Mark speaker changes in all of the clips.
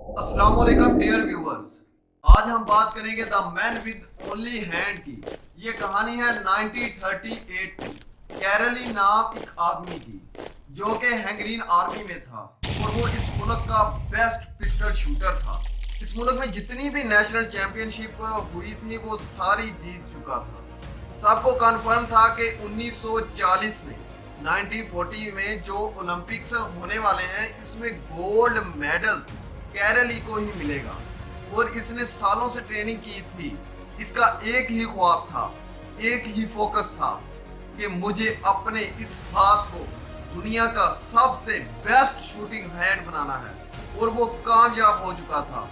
Speaker 1: अस्सलाम वालेकुम dear viewers. आज हम बात करेंगे the man with only hand की। ये कहानी है 1938 की। कैरली नाम एक आदमी की जो कि हैंगरीन आर्मी में था और वो इस मुल्क का बेस्ट पिस्टल शूटर था। इस मुल्क में जितनी भी नेशनल चैंपियनशिप हुई थी वो सारी जीत चुका था। सबको कन्फर्म था कि 1940 में 1940 में जो ओलंपिक्स होने वाले हैं इसमें गोल्ड मेडल कैरली को ही मिलेगा और इसने सालों से ट्रेनिंग की थी। इसका एक ही ख्वाब था, एक ही फोकस था कि मुझे अपने इस हाथ को दुनिया का सबसे बेस्ट शूटिंग हैंड बनाना है और वो कामयाब हो चुका था।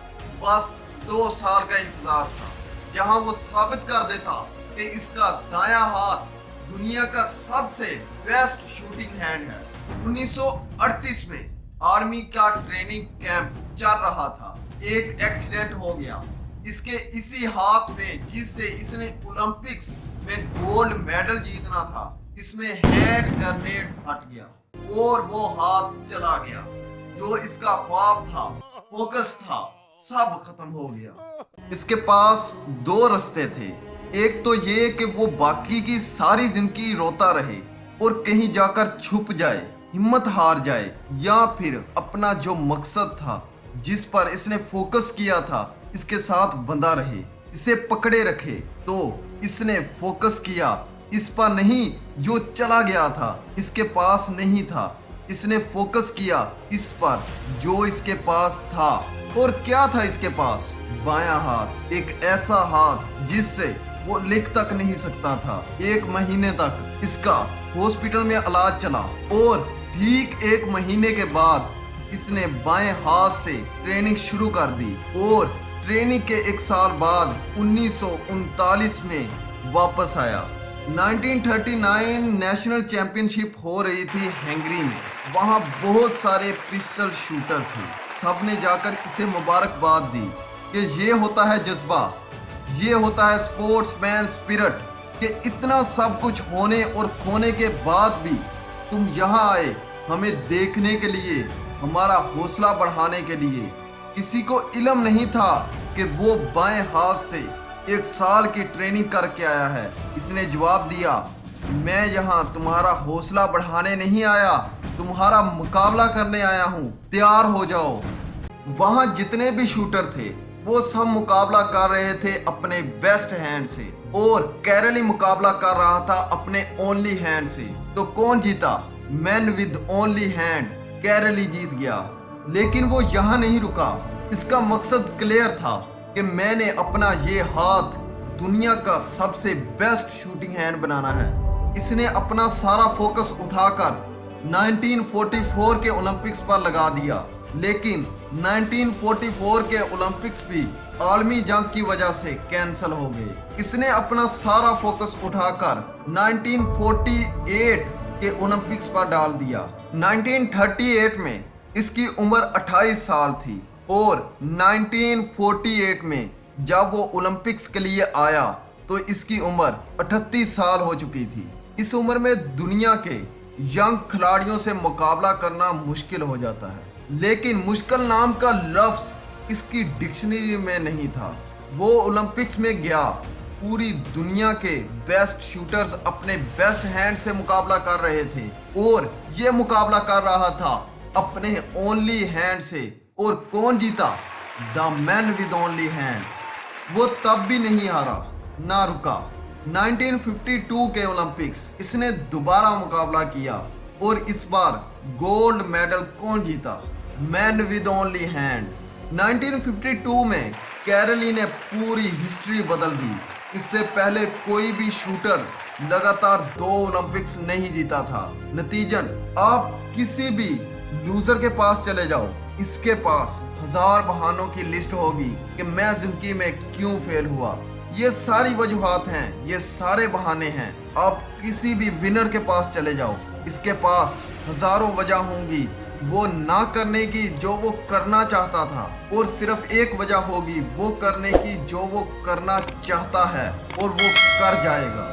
Speaker 1: बस 2 साल का इंतजार था जहां वो साबित कर देता कि इसका दायां हाथ दुनिया का सबसे बेस्ट शूटिंग हैंड है। 1938 में आर्मी का ट्रेनिंग कैंप चल रहा था। एक एक्सीडेंट हो गया इसके इसी हाथ में जिससे इसने ओलंपिक्स में गोल्ड मेडल जीतना था। इसमें हैंड ग्रेनेड फट गया और वो हाथ चला गया। जो इसका ख्वाब था, फोकस था, सब खत्म हो गया। इसके पास 2 रास्ते थे। एक तो ये कि वो बाकी की सारी जिंदगी रोता रहे और कहीं जाकर छुप जाए, हिम्मत हार जाए, या फिर अपना जो मकसद था जिस पर इसने फोकस किया था इसके साथ बंधा रहे, इसे पकड़े रखे। तो इसने फोकस किया इस पर नहीं जो चला गया था, इसके पास नहीं था। इसने फोकस किया इस पर जो इसके पास था। और क्या था इसके पास? बायां हाथ। एक ऐसा हाथ जिससे वो लिख तक नहीं सकता था। 1 महीने तक इसका हॉस्पिटल में इलाज चला और ठीक 1 महीने के बाद इसने बाएं हाथ से ट्रेनिंग शुरू कर दी और ट्रेनिंग के 1 साल बाद 1939 में वापस आया। 1939 नेशनल चैंपियनशिप हो रही थी हंगरी में। वहां बहुत सारे पिस्टल शूटर थे। सबने जाकर इसे मुबारकबाद दी कि ये होता है जज्बा, ये होता है स्पोर्ट्समैन स्पिरिट कि इतना सब कुछ होने और खोने के बाद भी तुम यहाँ आए हमें देखने के लिए, हमारा हौसला बढ़ाने के लिए। किसी को इल्म नहीं था कि वो बाएं हाथ से 1 साल की ट्रेनिंग करके आया है। इसने जवाब दिया, मैं यहाँ तुम्हारा हौसला बढ़ाने नहीं आया, तुम्हारा मुकाबला करने आया हूँ, तैयार हो जाओ। वहाँ जितने भी शूटर थे वो सब मुकाबला कर रहे थे अपने बेस्ट हैंड से और कैरली मुकाबला कर रहा था अपने ओनली हैंड से। तो कौन जीता? Man with only hand Kairali जीत गया। लेकिन वो यहाँ नहीं रुका। इसका मकसद क्लियर था कि मैंने अपना ये हाथ दुनिया का सबसे बेस्ट शूटिंग हैंड बनाना है। इसने अपना सारा फोकस उठाकर 1944 के ओलंपिक्स पर लगा दिया। लेकिन 1944 के ओलंपिक्स भी आलमी जंग की वजह से कैंसिल हो गए। इसने अपना सारा फोकस उठाकर 1948 के ओलंपिक्स पर डाल दिया। 1938 में इसकी उम्र 28 साल थी और 1948 में जब वो ओलंपिक्स के लिए आया तो इसकी उम्र 38 साल हो चुकी थी। इस उम्र में दुनिया के यंग खिलाड़ियों से मुकाबला करना मुश्किल हो जाता है। लेकिन मुश्किल नाम का लफ्ज इसकी डिक्शनरी में नहीं था। वो ओलंपिक्स में गया, पूरी दुनिया के बेस्ट शूटर्स अपने बेस्ट हैंड से मुकाबला कर रहे थे और ये मुकाबला कर रहा था अपने ओनली हैंड से। और कौन जीता? The man with only hand. वो तब भी नहीं हारा, ना रुका। 1952 के ओलंपिक्स इसने दोबारा मुकाबला किया और इस बार गोल्ड मेडल कौन जीता? Man with only hand. 1952 में कैरली ने पूरी हिस्ट्री बदल दी। इससे पहले कोई भी शूटर लगातार 2 ओलंपिक्स नहीं जीता था। नतीजन आप किसी भी लूजर के पास चले जाओ, इसके पास 1000 बहानों की लिस्ट होगी कि मैं जिंदगी में क्यों फेल हुआ। ये सारी वजूहात हैं, ये सारे बहाने हैं। आप किसी भी विनर के पास चले जाओ, इसके पास हजारों वजह होंगी वो ना करने की जो वो करना चाहता था, और सिर्फ एक वजह होगी वो करने की जो वो करना चाहता है, और वो कर जाएगा।